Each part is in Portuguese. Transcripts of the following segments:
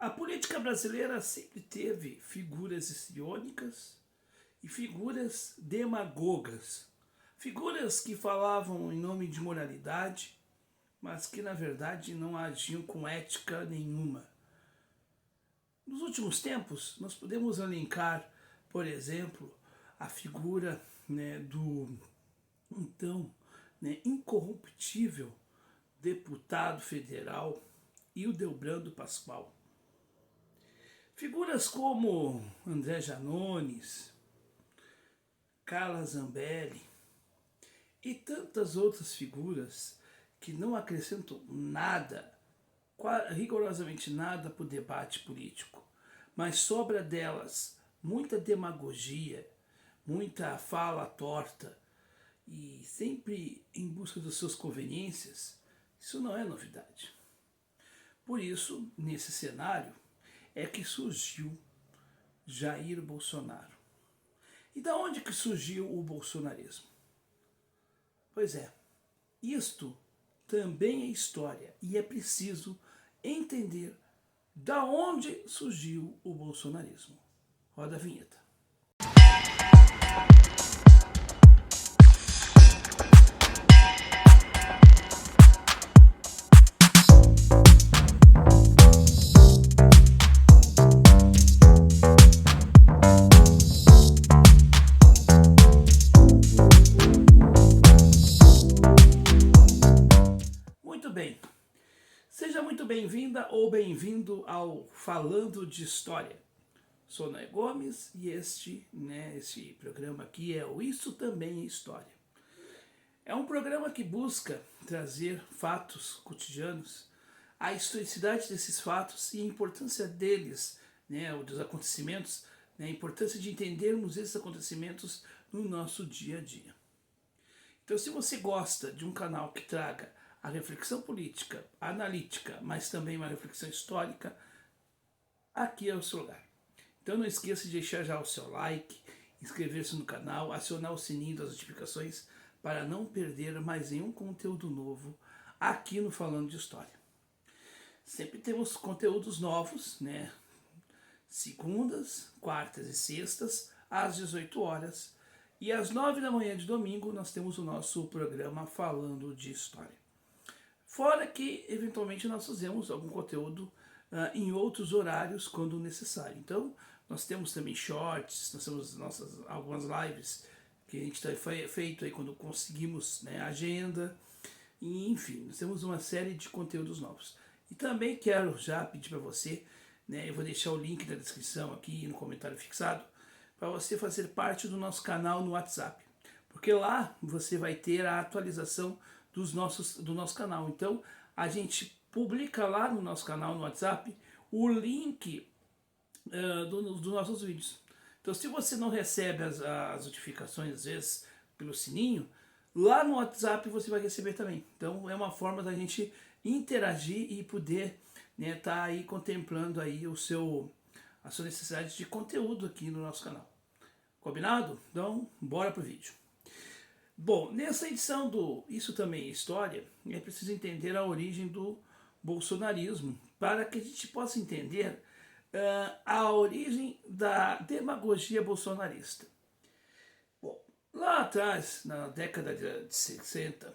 A política brasileira sempre teve figuras histriônicas e figuras demagogas. Figuras que falavam em nome de moralidade, mas que na verdade não agiam com ética nenhuma. Nos últimos tempos, nós podemos elencar, por exemplo, a figura do então incorruptível deputado federal Hildebrando Pascoal. Figuras como André Janones, Carla Zambelli e tantas outras figuras que não acrescentam nada, rigorosamente nada para o debate político, mas sobra delas muita demagogia, muita fala torta e sempre em busca das suas conveniências. Isso não é novidade. Por isso, nesse cenário, é que surgiu Jair Bolsonaro. E da onde que surgiu o bolsonarismo? Pois é, isto também é história e é preciso entender da onde surgiu o bolsonarismo. Roda a vinheta. Muito bem. Seja muito bem-vinda ou bem-vindo ao Falando de História. Sou Noé Gomes e este programa aqui é o Isso Também é História. É um programa que busca trazer fatos cotidianos, a historicidade desses fatos e a importância deles, dos acontecimentos, a importância de entendermos esses acontecimentos no nosso dia a dia. Então, se você gosta de um canal que traga a reflexão política, analítica, mas também uma reflexão histórica, aqui é o seu lugar. Então não esqueça de deixar já o seu like, inscrever-se no canal, acionar o sininho das notificações para não perder mais nenhum conteúdo novo aqui no Falando de História. Sempre temos conteúdos novos, segundas, quartas e sextas, às 18 horas. E às 9 da manhã de domingo nós temos o nosso programa Falando de História. Fora que, eventualmente, nós fazemos algum conteúdo em outros horários quando necessário. Então, nós temos também shorts, nós temos algumas lives que a gente tem feito aí quando conseguimos agenda. E, enfim, nós temos uma série de conteúdos novos. E também quero já pedir para você, eu vou deixar o link na descrição aqui no comentário fixado, para você fazer parte do nosso canal no WhatsApp. Porque lá você vai ter a atualização do nosso canal. Então, a gente publica lá no nosso canal no WhatsApp o link dos nossos vídeos. Então, se você não recebe as notificações, às vezes, pelo sininho, lá no WhatsApp você vai receber também. Então, é uma forma da gente interagir e poder tá aí contemplando aí a sua necessidade de conteúdo aqui no nosso canal. Combinado? Então, bora pro vídeo. Bom, nessa edição do Isso Também é História, é preciso entender a origem do bolsonarismo para que a gente possa entender a origem da demagogia bolsonarista. Bom, lá atrás, na década de 60,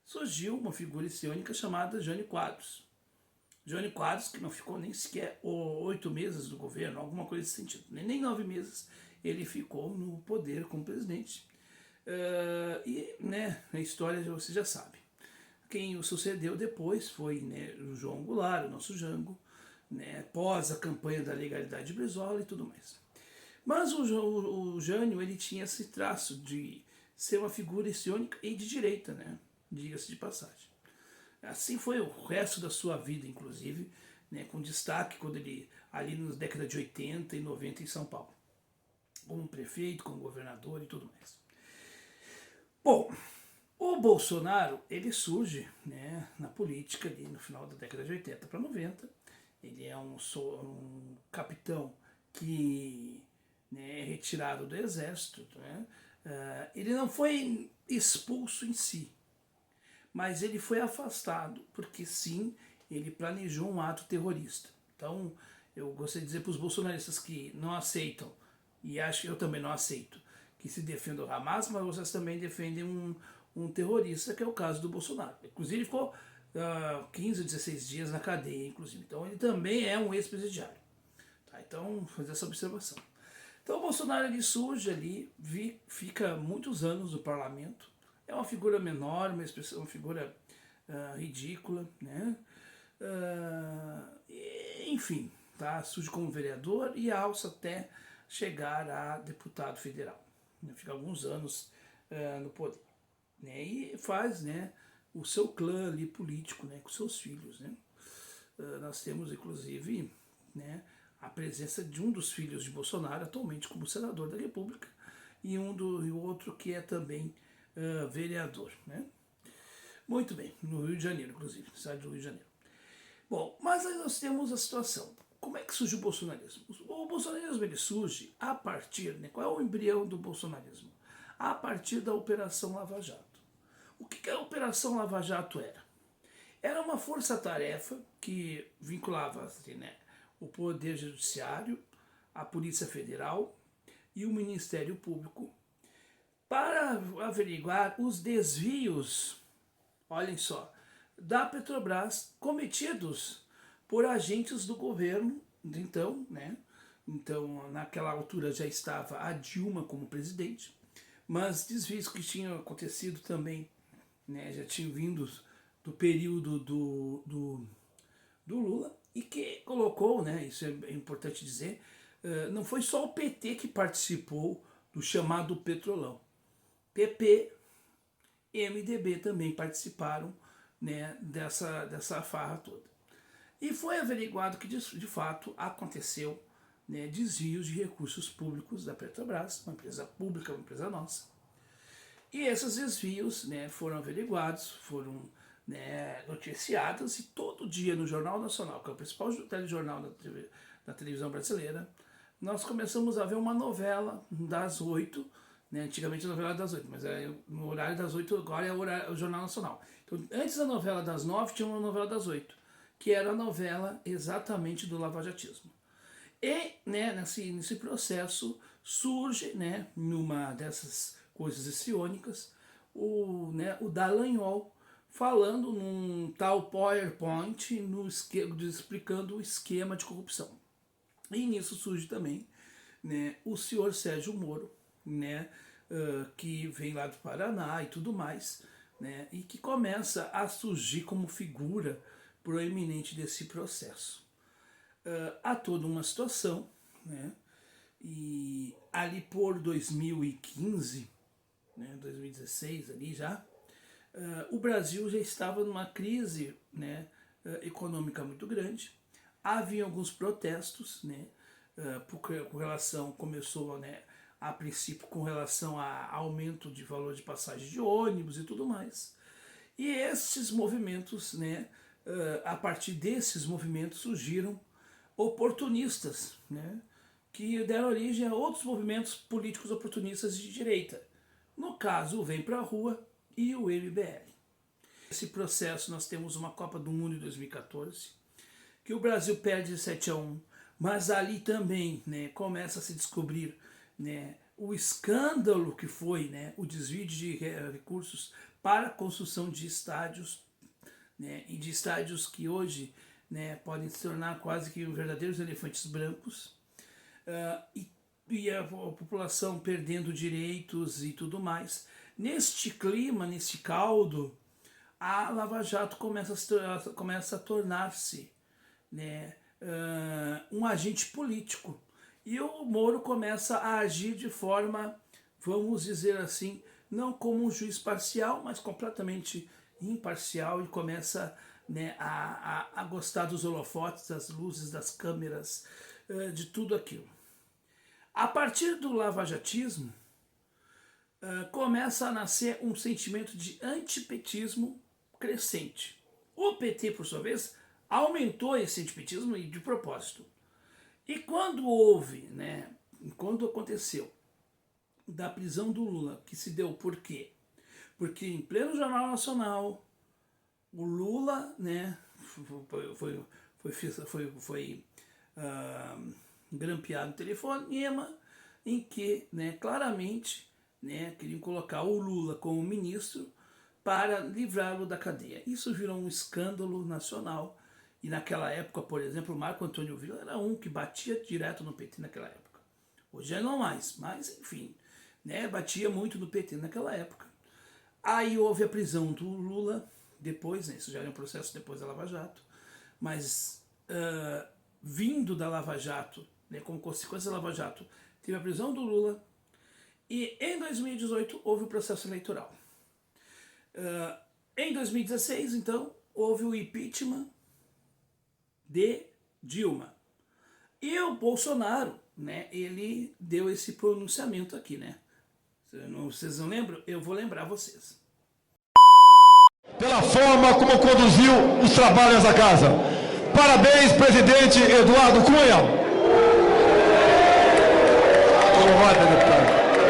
surgiu uma figura histriônica chamada Jânio Quadros. Jânio Quadros, que não ficou nem sequer 8 meses no governo, alguma coisa nesse sentido, nem 9 meses ele ficou no poder como presidente. A história você já sabe. Quem o sucedeu depois foi o João Goulart, o nosso Jango, após a campanha da legalidade de Brizola e tudo mais. Mas o Jânio ele tinha esse traço de ser uma figura histriônica e de direita, diga-se de passagem. Assim foi o resto da sua vida, inclusive, com destaque quando ele, ali nas décadas de 80 e 90 em São Paulo, como prefeito, como governador e tudo mais. Bom, o Bolsonaro, ele surge na política ali no final da década de 80 para 90. Ele é um capitão que é retirado do exército. Ele não foi expulso em si, mas ele foi afastado porque sim, ele planejou um ato terrorista. Então, eu gostaria de dizer para os bolsonaristas que não aceitam, e acho que eu também não aceito, que se defenda o Hamas, mas vocês também defendem um terrorista, que é o caso do Bolsonaro. Inclusive, ele ficou 15 ou 16 dias na cadeia, inclusive. Então, ele também é um ex-presidiário. Tá? Então, fazer essa observação. Então, o Bolsonaro ele surge ali, fica muitos anos no parlamento. É uma figura menor, uma figura ridícula, né? Enfim, tá? Surge como vereador e alça até chegar a deputado federal. Fica alguns anos no poder. Né? E faz, né, o seu clã ali político, né, com seus filhos. Né? Nós temos, inclusive, né, a presença de um dos filhos de Bolsonaro atualmente como senador da República e o outro que é também vereador. Né? Muito bem, no Rio de Janeiro, inclusive, no estado do Rio de Janeiro. Bom, mas aí nós temos a situação. Como é que surge o bolsonarismo? O bolsonarismo ele surge a partir, né, qual é o embrião do bolsonarismo? A partir da Operação Lava Jato. O que a Operação Lava Jato era? Era uma força-tarefa que vinculava assim, né, o Poder Judiciário, a Polícia Federal e o Ministério Público para averiguar os desvios, olhem só, da Petrobras cometidos por agentes do governo de então, né? Então, naquela altura já estava a Dilma como presidente, mas desvios que tinham acontecido também, né, já tinham vindo do período do Lula e que colocou, né, isso é importante dizer, não foi só o PT que participou do chamado Petrolão. PP e MDB também participaram, né, dessa farra toda. E foi averiguado que de fato aconteceu, né, desvios de recursos públicos da Petrobras, uma empresa pública, uma empresa nossa. E esses desvios, né, foram averiguados, foram, né, noticiados e todo dia no Jornal Nacional, que é o principal telejornal da televisão brasileira, nós começamos a ver uma novela das 8, né, antigamente a novela das 8, mas no horário das 8 agora é o Jornal Nacional. Então, antes da novela das 9 tinha uma novela das 8, que era a novela exatamente do lavajatismo. E, né, nesse processo surge, né, numa dessas coisas histriônicas, o Dallagnol falando num tal PowerPoint explicando o esquema de corrupção. E nisso surge também, né, o senhor Sérgio Moro, né, que vem lá do Paraná e tudo mais, né, e que começa a surgir como figura proeminente desse processo. Há toda uma situação, né, e ali por 2015, né, 2016 ali já, o Brasil já estava numa crise, né, econômica muito grande. Havia alguns protestos, né, com relação, começou, né, a princípio com relação a aumento de valor de passagem de ônibus e tudo mais. E esses movimentos, né, a partir desses movimentos surgiram oportunistas, né, que deram origem a outros movimentos políticos oportunistas de direita. No caso, o Vem Pra Rua e o MBL. Nesse processo nós temos uma Copa do Mundo em 2014, que o Brasil perde de 7-1, mas ali também, né, começa a se descobrir, né, o escândalo que foi, né, o desvio de recursos para a construção de estádios, né, e de estádios que hoje, né, podem se tornar quase que verdadeiros elefantes brancos, e a população perdendo direitos e tudo mais. Neste clima, neste caldo, a Lava Jato começa a tornar-se, né, um agente político. E o Moro começa a agir de forma, vamos dizer assim, não como um juiz parcial, mas completamente imparcial, e começa, né, a gostar dos holofotes, das luzes, das câmeras, de tudo aquilo. A partir do lavajatismo, começa a nascer um sentimento de antipetismo crescente. O PT, por sua vez, aumentou esse antipetismo de propósito. E quando houve, né, quando aconteceu da prisão do Lula, que se deu por quê? Porque em pleno Jornal Nacional, o Lula, né, foi foi grampeado um telefonema em que, né, claramente, né, queriam colocar o Lula como ministro para livrá-lo da cadeia. Isso virou um escândalo nacional. E naquela época, por exemplo, o Marco Antônio Villa era um que batia direto no PT naquela época. Hoje já não mais, mas enfim, né, batia muito no PT naquela época. Aí houve a prisão do Lula, depois, né, isso já era um processo depois da Lava Jato, mas vindo da Lava Jato, né, como consequência da Lava Jato, teve a prisão do Lula e em 2018 houve o processo eleitoral. Em 2016, então, houve o impeachment de Dilma. E o Bolsonaro, né, ele deu esse pronunciamento aqui, né? Vocês não lembram? Eu vou lembrar vocês. Pela forma como conduziu os trabalhos da casa. Parabéns, presidente Eduardo Cunha.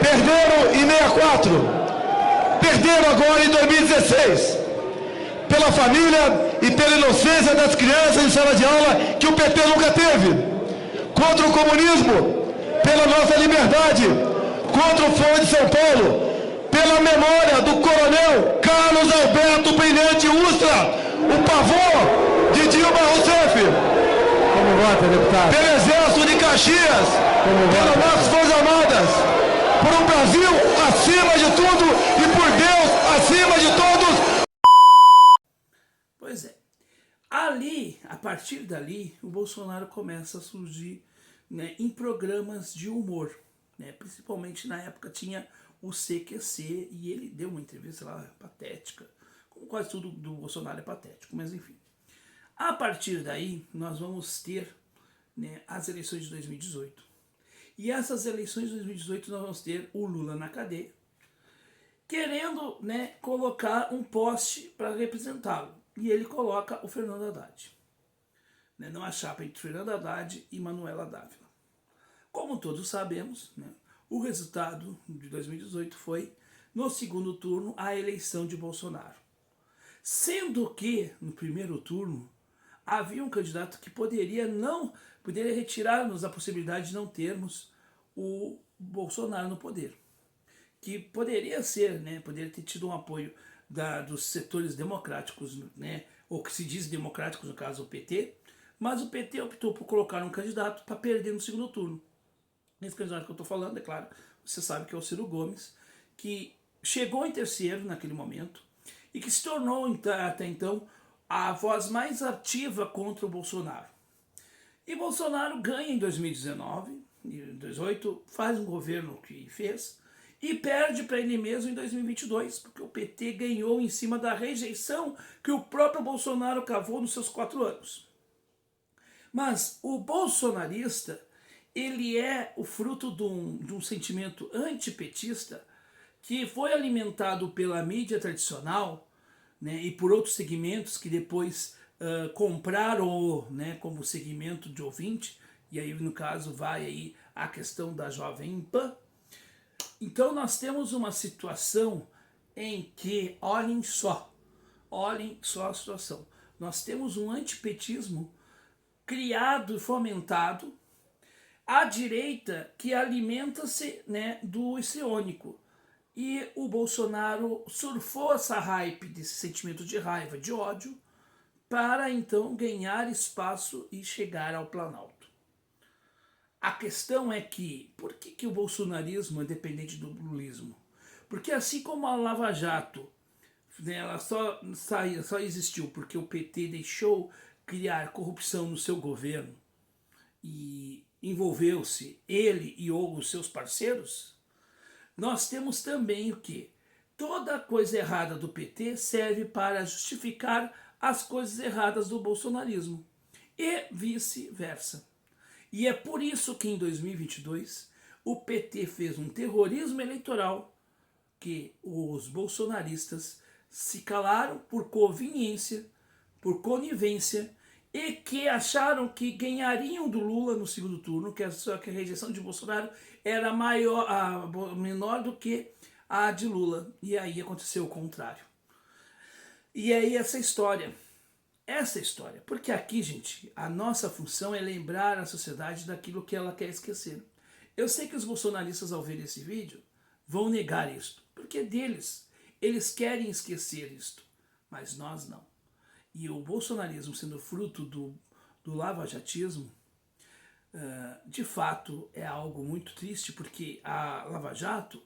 Perderam em 64. Perderam agora em 2016. Pela família e pela inocência das crianças em sala de aula que o PT nunca teve. Contra o comunismo, pela nossa liberdade. Contra o Fórum de São Paulo, pela memória do coronel Carlos Alberto Brilhante Ustra, o pavor de Dilma Rousseff. Como vota, deputado? Pelo Exército de Caxias, pelas nossas Forças Armadas, por um Brasil acima de tudo e por Deus acima de todos. Pois é. Ali, a partir dali, o Bolsonaro começa a surgir, né, em programas de humor. Né? Principalmente na época tinha o CQC e ele deu uma entrevista lá patética. Como quase tudo do Bolsonaro é patético, mas enfim. A partir daí, nós vamos ter, né, as eleições de 2018. E essas eleições de 2018 nós vamos ter o Lula na cadeia, querendo, né, colocar um poste para representá-lo. E ele coloca o Fernando Haddad, né, numa chapa entre Fernando Haddad e Manuela Dávila. Como todos sabemos, né, o resultado de 2018 foi, no segundo turno, a eleição de Bolsonaro. Sendo que, no primeiro turno, havia um candidato que poderia retirar-nos a possibilidade de não termos o Bolsonaro no poder. Que poderia ser, né, poderia ter tido um apoio dos setores democráticos, né, ou que se diz democráticos, no caso o PT, mas o PT optou por colocar um candidato para perder no segundo turno. Esse candidato que eu estou falando, é claro, você sabe que é o Ciro Gomes, que chegou em terceiro naquele momento e que se tornou até então a voz mais ativa contra o Bolsonaro. E Bolsonaro ganha em 2019, em 2018, faz um governo que fez e perde para ele mesmo em 2022, porque o PT ganhou em cima da rejeição que o próprio Bolsonaro cavou nos seus 4 anos. Mas o bolsonarista, ele é o fruto de um sentimento antipetista que foi alimentado pela mídia tradicional, né, e por outros segmentos que depois compraram, né, como segmento de ouvinte, e aí no caso vai aí a questão da Jovem Pan. Então nós temos uma situação em que, olhem só a situação, nós temos um antipetismo criado e fomentado à direita que alimenta-se, né, do histriônico. E o Bolsonaro surfou essa hype, desse sentimento de raiva, de ódio, para então ganhar espaço e chegar ao Planalto. A questão é que, por que o bolsonarismo é dependente do lulismo? Porque assim como a Lava Jato, né, ela só existiu porque o PT deixou criar corrupção no seu governo e envolveu-se ele e ou os seus parceiros, nós temos também o que? Toda coisa errada do PT serve para justificar as coisas erradas do bolsonarismo e vice-versa. E é por isso que em 2022 o PT fez um terrorismo eleitoral que os bolsonaristas se calaram por conveniência, por conivência, e que acharam que ganhariam do Lula no segundo turno, que a rejeição de Bolsonaro era menor do que a de Lula. E aí aconteceu o contrário. E aí essa história essa história. Porque aqui, gente, a nossa função é lembrar a sociedade daquilo que ela quer esquecer. Eu sei que os bolsonaristas, ao ver esse vídeo, vão negar isto, porque é deles. Eles querem esquecer isto, mas nós não. E o bolsonarismo, sendo fruto do lavajatismo, de fato é algo muito triste, porque a Lava Jato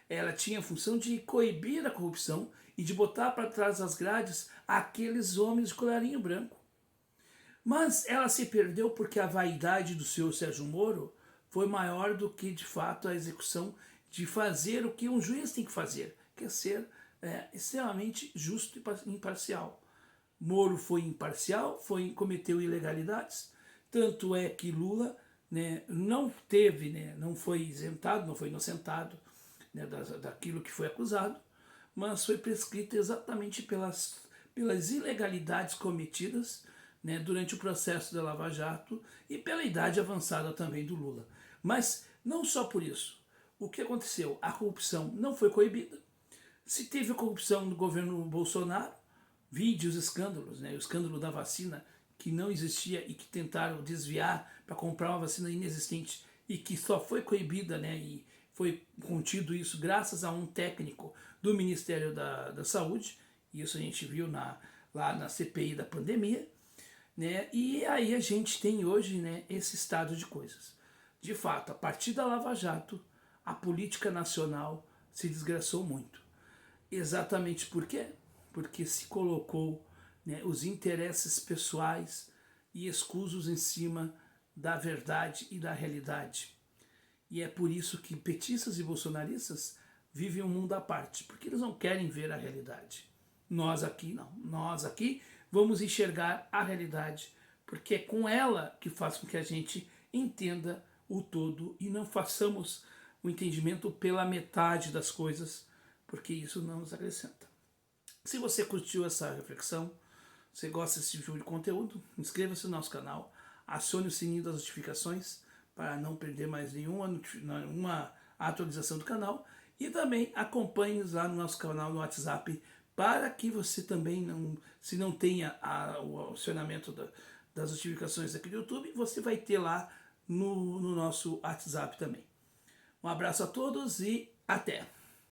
ela tinha a função de coibir a corrupção e de botar para trás das grades aqueles homens de colarinho branco. Mas ela se perdeu porque a vaidade do seu Sérgio Moro foi maior do que, de fato, a execução de fazer o que um juiz tem que fazer, que é ser extremamente justo e imparcial. Moro foi imparcial, cometeu ilegalidades, tanto é que Lula, né, não teve, né, não foi isentado, não foi inocentado, né, daquilo que foi acusado, mas foi prescrito exatamente pelas ilegalidades cometidas, né, durante o processo da Lava Jato e pela idade avançada também do Lula. Mas não só por isso. O que aconteceu? A corrupção não foi coibida. Se teve corrupção no governo Bolsonaro, vide os escândalos, né, o escândalo da vacina, que não existia e que tentaram desviar para comprar uma vacina inexistente e que só foi coibida, né, e foi contido isso graças a um técnico do Ministério da Saúde. Isso a gente viu lá na CPI da pandemia, né? E aí a gente tem hoje, né, esse estado de coisas. De fato, a partir da Lava Jato, a política nacional se desgraçou muito. Exatamente por quê? Porque se colocou, né, os interesses pessoais e escusos em cima da verdade e da realidade. E é por isso que petistas e bolsonaristas vivem um mundo à parte, porque eles não querem ver a realidade. Nós aqui não. Nós aqui vamos enxergar a realidade, porque é com ela que faz com que a gente entenda o todo e não façamos o entendimento pela metade das coisas, porque isso não nos acrescenta. Se você curtiu essa reflexão, você gosta desse tipo de conteúdo, inscreva-se no nosso canal, acione o sininho das notificações para não perder mais nenhuma atualização do canal e também acompanhe-nos lá no nosso canal no WhatsApp para que você também, se não tenha o acionamento das notificações aqui do YouTube, você vai ter lá no nosso WhatsApp também. Um abraço a todos e até!